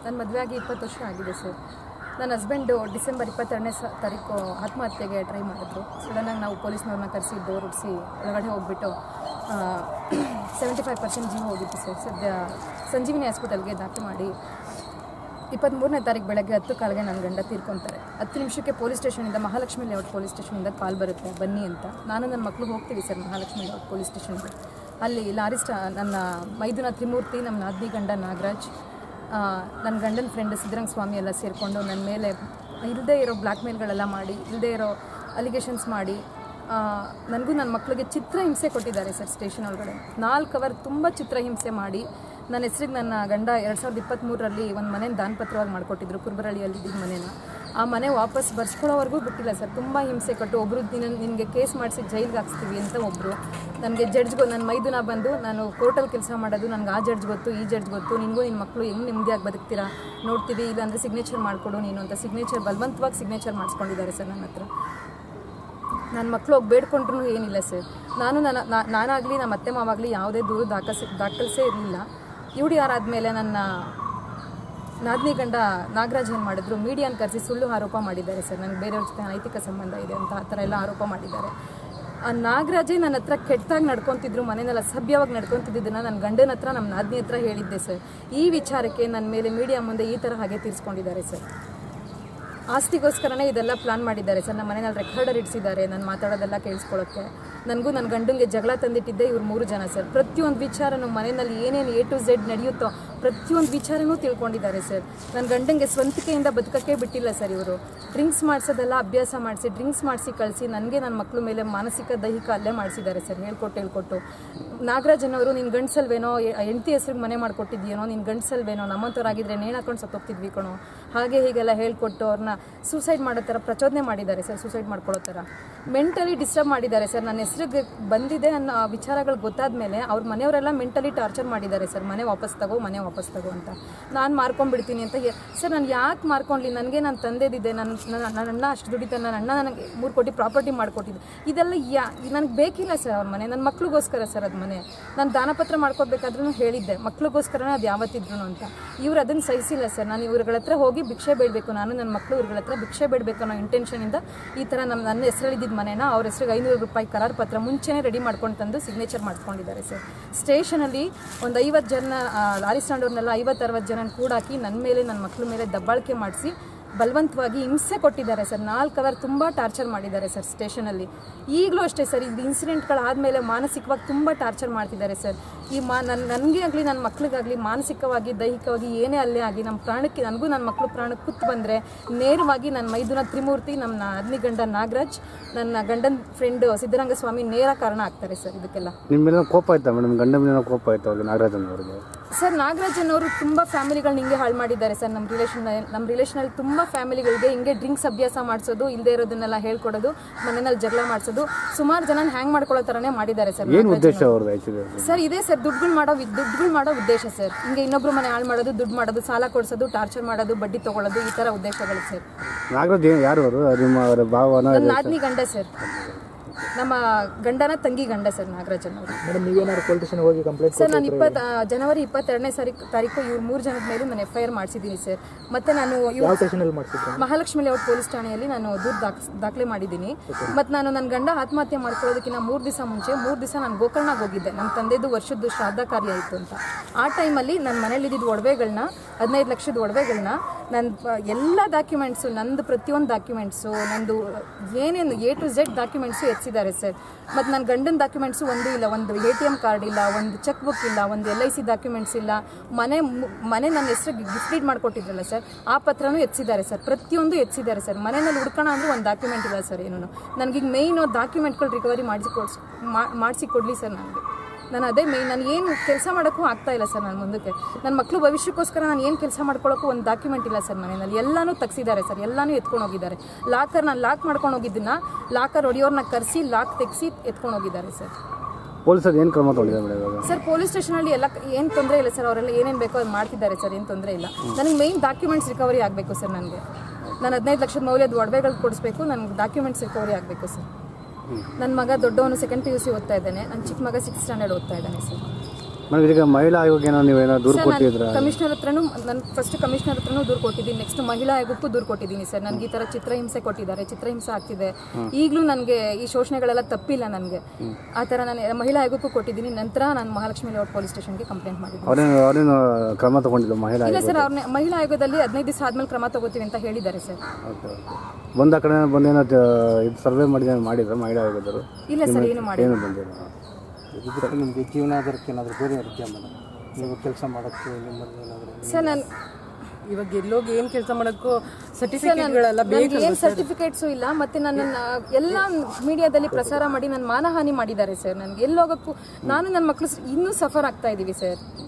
ನನ್ನ ಮದುವೆ ಆಗಿ 20 ವರ್ಷ ಆಗಿದೆ ಸರ್. ನನ್ನ ಹಸ್ಬೆಂಡು ಡಿಸೆಂಬರ್ 22ನೇ ತಾರೀಕು ಆತ್ಮಹತ್ಯೆಗೆ ಟ್ರೈ ಮಾಡಿದ್ರು. ಸಡನ್ನಾಗಿ ನಾವು ಪೊಲೀಸ್ನವ್ರನ್ನ ಕರೆಸಿ ಡೋರ್ ಉಡಿಸಿ ಒಳಗಡೆ ಹೋಗ್ಬಿಟ್ಟು 75% ಜೀವ ಹೋಗಿತ್ತು ಸರ್. ಸದ್ಯ ಸಂಜೀವಿನಿ ಹಾಸ್ಪಿಟಲ್ಗೆ ದಾಖಲು ಮಾಡಿ 23ನೇ ತಾರೀಕು ಬೆಳಗ್ಗೆ 10 ಕಾಲಿಗೆ ನನ್ನ ಗಂಡ ತೀರ್ಕೊತಾರೆ. 10 ನಿಮಿಷಕ್ಕೆ ಪೊಲೀಸ್ ಸ್ಟೇಷನಿಂದ ಮಹಾಲಕ್ಷ್ಮಿ ಲೇಔಟ್ ಪೊಲೀಸ್ ಸ್ಟೇಷನಿಂದ ಕಾಲ್ ಬರುತ್ತೆ, ಬನ್ನಿ ಅಂತ. ನಾನು ನನ್ನ ಮಕ್ಕಳು ಹೋಗ್ತೀವಿ ಸರ್ ಮಹಾಲಕ್ಷ್ಮಿ ಲೇಔಟ್ ಪೊಲೀಸ್ ಸ್ಟೇಷನ್ಗೆ. ಅಲ್ಲಿ ನನ್ನ ಮೈದುನ ತ್ರಿಮೂರ್ತಿ, ನಮ್ಮ ನಾದಿನಿ ಗಂಡ ನಾಗರಾಜ್, ನನ್ನ ಗಂಡನ ಫ್ರೆಂಡ್ ಸಿದ್ದರಂಗ ಸ್ವಾಮಿ ಎಲ್ಲ ಸೇರಿಕೊಂಡು ನನ್ನ ಮೇಲೆ ಇಲ್ಲದೇ ಇರೋ ಬ್ಲ್ಯಾಕ್ ಮೇಲ್ಗಳೆಲ್ಲ ಮಾಡಿ, ಇಲ್ಲದೇ ಇರೋ ಅಲಿಗೇಷನ್ಸ್ ಮಾಡಿ, ನನಗೂ ನನ್ನ ಮಕ್ಕಳಿಗೆ ಚಿತ್ರಹಿಂಸೆ ಕೊಟ್ಟಿದ್ದಾರೆ ಸರ್. ಸ್ಟೇಷನ್ ಒಳಗಡೆ 4 ಅವರ್ ತುಂಬ ಚಿತ್ರಹಿಂಸೆ ಮಾಡಿ ನನ್ನ ಹೆಸರಿಗೆ ನನ್ನ ಗಂಡ 2023ರಲ್ಲಿ ಒಂದು ಮನೇನ ದಾನಪತ್ರವಾಗಿ ಮಾಡಿಕೊಟ್ಟಿದ್ರು, ಕುರ್ಬರಳ್ಳಿಯಲ್ಲಿ ಇದ್ದಿದ್ದ ಮನೇನ. ಆ ಮನೆ ವಾಪಸ್ ಬರ್ಸ್ಕೊಳ್ಳೋವರೆಗೂ ಬಿಟ್ಟಿಲ್ಲ ಸರ್. ತುಂಬ ಹಿಂಸೆ ಕೊಟ್ಟು ಒಬ್ಬರು ನಿನಗೆ ಕೇಸ್ ಮಾಡಿಸಿ ಜೈಲಿಗೆ ಹಾಕ್ಸ್ತೀವಿ ಅಂತ ಒಬ್ಬರು ನನಗೆ ನನ್ನ ಮೈದುನ ಬಂದು, ನಾನು ಕೋರ್ಟಲ್ಲಿ ಕೆಲಸ ಮಾಡೋದು, ನನಗೆ ಆ ಜಡ್ಜ್ ಗೊತ್ತು, ಈ ಜಡ್ಜ್ ಗೊತ್ತು, ನಿನಗೂ ನಿನ್ನ ಮಕ್ಕಳು ಹೆಂಗೆ ನೆಮ್ಮದಿಯಾಗಿ ಬದುಕ್ತೀರಾ ನೋಡ್ತೀವಿ, ಇಲ್ಲಾಂದರೆ ಸಿಗ್ನೇಚರ್ ಮಾಡಿಕೊಡು ನೀನು ಅಂತ ಬಲವಂತವಾಗಿ ಸಿಗ್ನೇಚರ್ ಮಾಡಿಸ್ಕೊಂಡಿದ್ದಾರೆ ಸರ್ ನನ್ನ ಹತ್ರ. ನನ್ನ ಮಕ್ಕಳು ಹೋಗಿ ಬೇಡ್ಕೊಂಡ್ರೂ ಏನಿಲ್ಲ ಸರ್. ನಾನಾಗಲಿ ನಮ್ಮ ಅತ್ತೆ ಮಾವಾಗಲಿ ಯಾವುದೇ ದೂರು ದಾಖಲಿಸೇ ಇರಲಿಲ್ಲ. UDR ಆದಮೇಲೆ ನನ್ನ ನಾದಿನಿ ಗಂಡ ನಾಗರಾಜ್ ಏನು ಮಾಡಿದ್ರು, ಮೀಡಿಯಾನ ಕರೆಸಿ ಸುಳ್ಳು ಆರೋಪ ಮಾಡಿದ್ದಾರೆ ಸರ್. ನನಗೆ ಬೇರೆಯವ್ರ ಜೊತೆ ಅನೈತಿಕ ಸಂಬಂಧ ಇದೆ ಅಂತ ಆ ಥರ ಎಲ್ಲ ಆರೋಪ ಮಾಡಿದ್ದಾರೆ. ಆ ನಾಗರಾಜೇ ನನ್ನ ಹತ್ರ ಕೆಟ್ಟದಾಗಿ ನಡ್ಕೊತಿದ್ರು, ಮನೆಯಲ್ಲ ಸಭ್ಯವಾಗಿ ನಡ್ಕೊತಿದ್ದನ್ನು ನನ್ನ ಗಂಡನ ಹತ್ರ, ನಮ್ಮ ನಾದಿನಿ ಹತ್ರ ಹೇಳಿದ್ದೆ ಸರ್. ಈ ವಿಚಾರಕ್ಕೆ ನನ್ನ ಮೇಲೆ ಮೀಡಿಯಾ ಮುಂದೆ ಈ ಥರ ಹಾಗೆ ತೀರಿಸ್ಕೊಂಡಿದ್ದಾರೆ ಸರ್. ಆಸ್ತಿಗೋಸ್ಕರನೇ ಇದೆಲ್ಲ ಪ್ಲಾನ್ ಮಾಡಿದ್ದಾರೆ ಸರ್. ನಮ್ಮ ಮನೆಯಲ್ಲಿ ರೆಕಾರ್ಡರ್ ಇಡಿಸಿದ್ದಾರೆ ನಾನು ಮಾತಾಡೋದೆಲ್ಲ ಕೇಳಿಸ್ಕೊಳ್ಳೋಕ್ಕೆ. ನನಗೂ ನನ್ನ ಗಂಡನಿಗೆ ಜಗಳ ತಂದಿಟ್ಟಿದ್ದೆ ಇವ್ರು 3 ಜನ ಸರ್. ಪ್ರತಿಯೊಂದು ವಿಚಾರನೂ ಮನೆಯಲ್ಲಿ ಏನೇನು A to Z ನಡೆಯುತ್ತೋ ಪ್ರತಿಯೊಂದು ವಿಚಾರನೂ ತಿಳ್ಕೊಂಡಿದ್ದಾರೆ ಸರ್. ನನ್ನ ಗಂಡನಿಗೆ ಸ್ವಂತಿಕೆಯಿಂದ ಬದುಕೋಕ್ಕೆ ಬಿಟ್ಟಿಲ್ಲ ಸರ್ ಇವರು. ಡ್ರಿಂಕ್ಸ್ ಮಾಡಿಸೋದೆಲ್ಲ ಅಭ್ಯಾಸ ಮಾಡಿಸಿ, ಡ್ರಿಂಕ್ಸ್ ಮಾಡಿಸಿ ಕಳಿಸಿ ನನಗೆ ನನ್ನ ಮಕ್ಕಳ ಮೇಲೆ ಮಾನಸಿಕ ದೈಹಿಕ ಹಲ್ಲೆ ಮಾಡಿಸಿದ್ದಾರೆ ಸರ್. ಹೇಳ್ಕೊಟ್ಟು ನಾಗರಾಜನವರು ನಿನ್ನ ಗಂಡಸಲ್ವೇನೋ, ಹೆಂಡತಿ ಹೆಸ್ರಿಗೆ ಮನೆ ಮಾಡಿಕೊಟ್ಟಿದ್ಯೇನೋ, ನಿನ್ನ ಗಂಡಸಲ್ವೇನೋ, ನಮ್ಮಂಥವ್ರಾಗಿದ್ದರೆ ನೇಣು ಹಾಕೊಂಡು ಸತ್ತೋಗ್ತಿದ್ವಿ ಕಣೋ, ಹಾಗೆ ಹೀಗೆಲ್ಲ ಹೇಳ್ಕೊಟ್ಟು ಅವ್ರನ್ನ ಸೂಸೈಡ್ ಮಾಡೋ ಥರ ಪ್ರಚೋದನೆ ಮಾಡಿದ್ದಾರೆ ಸರ್. ಸೂಸೈಡ್ ಮಾಡ್ಕೊಳ್ಳೋ ಥರ ಮೆಂಟಲಿ ಡಿಸ್ಟರ್ಬ್ ಮಾಡಿದ್ದಾರೆ ಸರ್. ನನ್ನ ಹೆಸ್ರಿಗೆ ಬಂದಿದೆ ಅನ್ನೋ ವಿಚಾರಗಳು ಗೊತ್ತಾದ ಮೇಲೆ ಅವ್ರ ಮನೆಯವರೆಲ್ಲ ಮೆಂಟಲಿ ಟಾರ್ಚರ್ ಮಾಡಿದ್ದಾರೆ ಸರ್. ಮನೆ ವಾಪಸ್ ತಗೋ ಅಂತ. ನಾನು ಮಾರ್ಕೊಂಡ್ಬಿಡ್ತೀನಿ ಅಂತ ಸರ್. ನಾನು ಯಾಕೆ ಮಾರ್ಕೊಂಡ್ಲಿ? ನನಗೆ ನನ್ನ ತಂದೆದಿದೆ, ನನ್ನ ಅಣ್ಣ ಅಷ್ಟು ದುಡಿತಾನೆ, ನನ್ನ ಅಣ್ಣ ನನಗೆ 3 ಕೋಟಿ ಪ್ರಾಪರ್ಟಿ ಮಾಡಿಕೊಟ್ಟಿದ್ದು. ಇದೆಲ್ಲ ನನಗೆ ಬೇಕಿಲ್ಲ ಸರ್ ಅವ್ರ ಮನೆ. ನನ್ನ ಮಕ್ಳಿಗೋಸ್ಕರ ಸರ್ ಅದು ಮನೆ. ನಾನು ದಾನಪತ್ರ ಮಾಡ್ಕೋಬೇಕಾದ್ರೂ ಹೇಳಿದ್ದೆ ಮಕ್ಳಿಗೋಸ್ಕರನೇ ಅದು ಯಾವತ್ತಿದ್ರು ಅಂತ. ಇವ್ರು ಅದನ್ನು ಸಹಿಸಿಲ್ಲ ಸರ್. ನಾನು ಇವ್ರಗಳ ಹತ್ರ ಹೋಗಿ ಭಿಕ್ಷೆ ಬೇಡಬೇಕು, ನಾನು ನನ್ನ ಮಕ್ಕಳು ಇವ್ರಗಳ ಹತ್ರ ಭಿಕ್ಷೆ ಬೇಡಬೇಕು ಅನ್ನೋ ಇಂಟೆನ್ಷನಿಂದ ಈ ಥರ ನನ್ನ ಹೆಸರಲ್ಲಿದ್ದ ಮನೇನ ಅವ್ರ ಹೆಸರಿಗೆ 500 ರೂಪಾಯಿ ಕರಾರು ಪತ್ರ ಮುಂಚೆನೇ ರೆಡಿ ಮಾಡ್ಕೊಂಡು ತಂದು ಸಿಗ್ನೇಚರ್ ಮಾಡ್ಕೊಂಡಿದ್ದಾರೆ ಸರ್. ಸ್ಟೇಷನಲ್ಲಿ ಒಂದು 50 ಜನ ಲಾರಿ ಸ್ಟ್ಯಾಂಡವ್ರನ್ನೆಲ್ಲ 50-60 ಜನ ಕೂಡಾಕಿ ನನ್ನ ಮೇಲೆ, ನನ್ನ ಮಕ್ಕಳ ಮೇಲೆ ದಬ್ಬಾಳಿಕೆ ಮಾಡಿಸಿ ಬಲವಂತವಾಗಿ ಹಿಂಸೆ ಕೊಟ್ಟಿದ್ದಾರೆ ಸರ್. 4 ಅವರ್ ತುಂಬ ಟಾರ್ಚರ್ ಮಾಡಿದ್ದಾರೆ ಸರ್ ಸ್ಟೇಷನಲ್ಲಿ. ಈಗಲೂ ಅಷ್ಟೇ ಸರ್. ಇದು ಇನ್ಸಿಡೆಂಟ್ಗಳಾದಮೇಲೆ ಮಾನಸಿಕವಾಗಿ ತುಂಬ ಟಾರ್ಚರ್ ಮಾಡ್ತಿದ್ದಾರೆ ಸರ್. ಈ ನನಗೆ ಆಗಲಿ ನನ್ನ ಮಕ್ಳಿಗಾಗಲಿ ಮಾನಸಿಕವಾಗಿ ದೈಹಿಕವಾಗಿ ಏನೇ ಅಲ್ಲೇ ಆಗಿ ನಮ್ಮ ಪ್ರಾಣಕ್ಕೆ, ನನಗೂ ನನ್ನ ಮಕ್ಕಳು ಪ್ರಾಣಕ್ಕೆ ಕುತ್ತು ಬಂದರೆ ನೇರವಾಗಿ ನನ್ನ ಮೈದುನ ತ್ರಿಮೂರ್ತಿ, ನಮ್ಮ ನಾದಿನಿ ಗಂಡ ನಾಗರಾಜ್, ನನ್ನ ಗಂಡನ ಫ್ರೆಂಡ್ ಸಿದ್ದರಂಗ ಸ್ವಾಮಿ ನೇರ ಕಾರಣ ಆಗ್ತಾರೆ ಸರ್ ಇದಕ್ಕೆಲ್ಲ. ನಿಮ್ಮ ಮೇಲೆ ಕೋಪ ಆಯ್ತಾ ಮೇಡಮ್? ಗಂಡ ಮೇಲೆ ಕೋಪ ಆಯ್ತಾ ಅವ್ರಿಗೆ, ನಾಗರಾಜನ್ ಅವ್ರಿಗೆ? ಸರ್ ನಾಗರಾಜನ್ ಅವರು ತುಂಬ ಫ್ಯಾಮಿಲಿಗಳನ್ನ ಹಿಂಗೆ ಹಾಳು ಮಾಡಿದ್ದಾರೆ ಸರ್. ನಮ್ಮ ರಿಲೇಷನಲ್ಲಿ ತುಂಬ ಫ್ಯಾಮಿಲಿಗಳಿಗೆ ಹಿಂಗೆ ಡ್ರಿಂಕ್ಸ್ ಅಭ್ಯಾಸ ಮಾಡಿಸೋದು, ಇಲ್ಲದೆ ಇರೋದನ್ನೆಲ್ಲ ಹೇಳ್ಕೊಡೋದು, ಮನೆಯಲ್ಲಿ ಜಗಳ ಮಾಡಿಸೋದು, ಸುಮಾರು ಜನ ಹ್ಯಾಂಗ್ ಮಾಡ್ಕೊಳ್ಳೋ ಥರನೇ ಮಾಡಿದ್ದಾರೆ ಸರ್. ಸರ್ ಇದೇ ಸರ್, ದುಡ್ಡುಗಳು ಮಾಡೋ ಉದ್ದೇಶ ಸರ್. ಹಿಂಗೆ ಇನ್ನೊಬ್ರು ಮನೆ ಹಾಳು ಮಾಡೋದು, ದುಡ್ಡು ಮಾಡೋದು, ಸಾಲ ಕೊಡಿಸೋದು, ಟಾರ್ಚರ್ ಮಾಡೋದು, ಬಡ್ಡಿ ತೊಗೊಳ್ಳೋದು, ಈ ಥರ ಉದ್ದೇಶಗಳು ಸರ್. ನಾಗರಾಜ್ ಯಾರು ಅವರು? ನನ್ನ ನಾದಿನಿ ಗಂಡ ಸರ್, ನಮ್ಮ ಗಂಡನ ತಂಗಿ ಗಂಡ ಸರ್ ನಾಗರಾಜನ್ ಅವರು. ಸರ್ ನಾನು ಜನವರಿ 22ನೇ ತಾರೀಕು ಇವ್ರು 3 ಜನದ ಮೇಲೂ ನಾನು FIR ಮಾಡಿಸಿದ್ದೀನಿ ಸರ್. ಮತ್ತು ನಾನು ಮಹಾಲಕ್ಷ್ಮಿ ಲೇಔಟ್ ಪೊಲೀಸ್ ಠಾಣೆಯಲ್ಲಿ ನಾನು ದೂರು ದಾಖಲೆ ಮಾಡಿದ್ದೀನಿ. ಮತ್ತು ನಾನು ನನ್ನ ಗಂಡ ಆತ್ಮಹತ್ಯೆ ಮಾಡ್ಕೊಳ್ಳೋದಕ್ಕಿಂತ 3 ದಿವಸ ಮುಂಚೆ 3 ದಿವಸ ನಾನು ಗೋಕರ್ಣಕ್ಕೆ ಹೋಗಿದ್ದೆ. ನಮ್ಮ ತಂದೆದು ವರ್ಷದ್ದು ಶ್ರಾದ್ದ ಕಾರ್ಯ ಆಯಿತು ಅಂತ. ಆ ಟೈಮಲ್ಲಿ ನನ್ನ ಮನೇಲಿದ್ದಿದ್ದು ಒಡವೆಗಳನ್ನ, 15 ಲಕ್ಷದ ಒಡವೆಗಳನ್ನ, ನನ್ನ ಎಲ್ಲ ಡಾಕ್ಯುಮೆಂಟ್ಸು, ನಂದು ಪ್ರತಿಯೊಂದು ಡಾಕ್ಯುಮೆಂಟ್ಸು, ನಂದು ಏನೇನು A to Z ಡಾಕ್ಯುಮೆಂಟ್ಸು ಎತ್ತಿದ್ದಾರೆ ಸರ್. ಮತ್ತು ನನ್ನ ಗಂಡನ ಡಾಕ್ಯುಮೆಂಟ್ಸು ಒಂದೂ ಇಲ್ಲ. ಒಂದು ATM ಕಾರ್ಡ್ ಇಲ್ಲ, ಒಂದು ಚೆಕ್ ಬುಕ್ ಇಲ್ಲ, ಒಂದು LIC ಡಾಕ್ಯುಮೆಂಟ್ಸ್ ಇಲ್ಲ. ಮನೆ ನನ್ನ ಹೆಸರಿಗೆ ಗಿಫ್ಟ್ ಡೀಡ್ ಮಾಡಿಕೊಟ್ಟಿದ್ರಲ್ಲ ಸರ್, ಆ ಪತ್ರನೂ ಎತ್ತಿದ್ದಾರೆ ಸರ್. ಪ್ರತಿಯೊಂದು ಎತ್ತಿದ್ದಾರೆ ಸರ್. ಮನೆಯಲ್ಲಿ ಹುಡ್ಕೋಣ ಅಂದರೆ ಒಂದು ಡಾಕ್ಯುಮೆಂಟ್ ಇಲ್ಲ ಸರ್ ಏನೂ. ನನಗೀಗ ಮೇಯ್ನು ಡಾಕ್ಯುಮೆಂಟ್ಗಳು ರಿಕವರಿ ಮಾಡಿಸಿ ಕೊಡಲಿ ಸರ್. ನಾನು ಅದೇ ಮೇಯ್ನ್. ನಾನು ಏನು ಕೆಲಸ ಮಾಡೋಕ್ಕೂ ಆಗ್ತಾಯಿಲ್ಲ ಸರ್. ನಾನು ಮುಂದಕ್ಕೆ ನನ್ನ ಮಕ್ಕಳು ಭವಿಷ್ಯಕ್ಕೋಸ್ಕರ ನಾನು ಏನು ಕೆಲಸ ಮಾಡ್ಕೊಳ್ಳೋಕ್ಕೂ ಒಂದು ಡಾಕ್ಯುಮೆಂಟ್ ಇಲ್ಲ ಸರ್ ಮನೆಯಲ್ಲಿ. ಎಲ್ಲನೂ ತೆಗ್ಸಿದ್ದಾರೆ ಸರ್, ಎಲ್ಲನೂ ಎತ್ಕೊಂಡು ಹೋಗಿದ್ದಾರೆ. ನಾನು ಲಾಕ್ ಮಾಡ್ಕೊಂಡು ಹೋಗಿದ್ದನ್ನು ಲಾಕರ್ ಹೊಡೆಯೋರನ್ನ ಕರೆಸಿ ಲಾಕ್ ತೆಗೆಸಿ ಎತ್ಕೊಂಡು ಹೋಗಿದ್ದಾರೆ ಸರ್. ಪೊಲೀಸರು ಏನು ಕ್ರಮ ತಗೊಂಡಿದ್ದಾರೆ ಸರ್? ಪೊಲೀಸ್ ಸ್ಟೇಷನಲ್ಲಿ ಎಲ್ಲ ಏನು ತೊಂದರೆ ಇಲ್ಲ ಸರ್. ಅವರೆಲ್ಲ ಏನೇನು ಬೇಕೋ ಅದು ಮಾಡ್ತಿದ್ದಾರೆ ಸರ್, ಏನು ತೊಂದರೆ ಇಲ್ಲ. ನನಗೆ ಮೇಯ್ನ್ ಡಾಕ್ಯುಮೆಂಟ್ಸ್ ರಿಕವರಿ ಆಗಬೇಕು ಸರ್. ನಾನು 15 ಲಕ್ಷದ ಮೌಲ್ಯದ ಒಡವೆಗಳು ಕೊಡಿಸ್ಬೇಕು, ನನಗೆ ಡಾಕ್ಯುಮೆಂಟ್ಸ್ ರಿಕವರಿ ಆಗಬೇಕು ಸರ್. ನನ್ನ ಮಗ ದೊಡ್ಡವನು 2nd PUC ಓದ್ತಾ ಇದ್ದಾನೆ, ನನ್ನ ಚಿಕ್ಕ ಮಗ 6th ಸ್ಟ್ಯಾಂಡರ್ಡ್ ಓದ್ತಾ ಇದ್ದಾನೆ ಸರ್. ಮೇಡಮ್ ಈಗ ಮಹಿಳಾ ಆಯೋಗ ಏನೋ ನೀವೇನೋ ದೂರು ಕೊಟ್ಟಿದ್ರ? ಕಮಿಷನರ್ ಹತ್ರನೂ ನಾನು ಫಸ್ಟ್ ಕಮಿಷನರ್ ಹತ್ರನೂ ದೂರು ಕೊಟ್ಟಿದ್ದೀನಿ, ನೆಕ್ಸ್ಟ್ ಮಹಿಳಾ ಆಯೋಗಕ್ಕೂ ದೂರು ಕೊಟ್ಟಿದ್ದೀನಿ ಸರ್. ನನಗೆ ಈ ಥರ ಚಿತ್ರಹಿಂಸೆ ಕೊಟ್ಟಿದ್ದಾರೆ, ಚಿತ್ರಹಿಂಸೆ ಆಗ್ತಿದೆ, ಈಗಲೂ ನನಗೆ ಈ ಶೋಷಣೆಗಳೆಲ್ಲ ತಪ್ಪಿಲ್ಲ ನನಗೆ, ಆ ಥರ ನಾನು ಮಹಿಳಾ ಆಯೋಗಕ್ಕೂ ಕೊಟ್ಟಿದ್ದೀನಿ. ನಂತರ ನಾನು ಮಹಾಲಕ್ಷ್ಮಿ ಲೇಔಟ್ ಪೊಲೀಸ್ ಸ್ಟೇಷನ್ಗೆ ಕಂಪ್ಲೇಂಟ್ ಮಾಡಿದ್ದೀನಿ. ಅವ್ರೇನು ಕ್ರಮ ತಗೊಂಡಿಲ್ಲ ಮಹಿಳಾ ಇಲ್ಲ ಆಯೋಗ? ಸರ್, ಅವ್ರನ್ನ ಮಹಿಳಾ ಆಯೋಗದಲ್ಲಿ 15 ದಿವಸ ಆದ್ಮೇಲೆ ಕ್ರಮ ತಗೋತೀವಿ ಅಂತ ಹೇಳಿದ್ದಾರೆ ಸರ್. Okay okay. ಬಂದ ಕಡೆ ಬಂದೇನೋ ಇದು ಸರ್ವೆ ಮಾಡಿದ್ರೆ ಮಹಿಳಾ ಆಯೋಗದವರು? ಇಲ್ಲ ಸರ್, ಏನು ಮಾಡಿ ಏನು ಬಂದಿಲ್ಲ. ಇದಕ್ಕೆ ನಿಮಗೆ ಜೀವನಾಧಾರಕ್ಕೆ ಏನಾದರೂ ಬೇರೆ ಇರುತ್ತೆ ಮೇಡಮ್? ನೀವು ಕೆಲಸ ಮಾಡೋಕ್ಕೆ ನಿಮ್ಮಲ್ಲಿ ಏನಾದರೂ ಸರ್ ನಾನು ಇವಾಗ ಎಲ್ಲೋಗಿ ಏನು ಕೆಲಸ ಮಾಡೋಕ್ಕೂ ಸರ್ಟಿಫಿಕೇಟ್ಗಳೆಲ್ಲ ಬೇಕು. ಏನು ಸರ್ಟಿಫಿಕೇಟ್ಸು ಇಲ್ಲ, ಮತ್ತು ನನ್ನನ್ನು ಎಲ್ಲ ಮೀಡಿಯಾದಲ್ಲಿ ಪ್ರಸಾರ ಮಾಡಿ ನನ್ನ ಮಾನಹಾನಿ ಮಾಡಿದ್ದಾರೆ ಸರ್. ನನಗೆ ಎಲ್ಲೋಗೋಕ್ಕೂ ನಾನು ನನ್ನ ಮಕ್ಕಳು ಇನ್ನೂ ಸಫರ್ ಆಗ್ತಾ ಇದ್ದೀವಿ ಸರ್.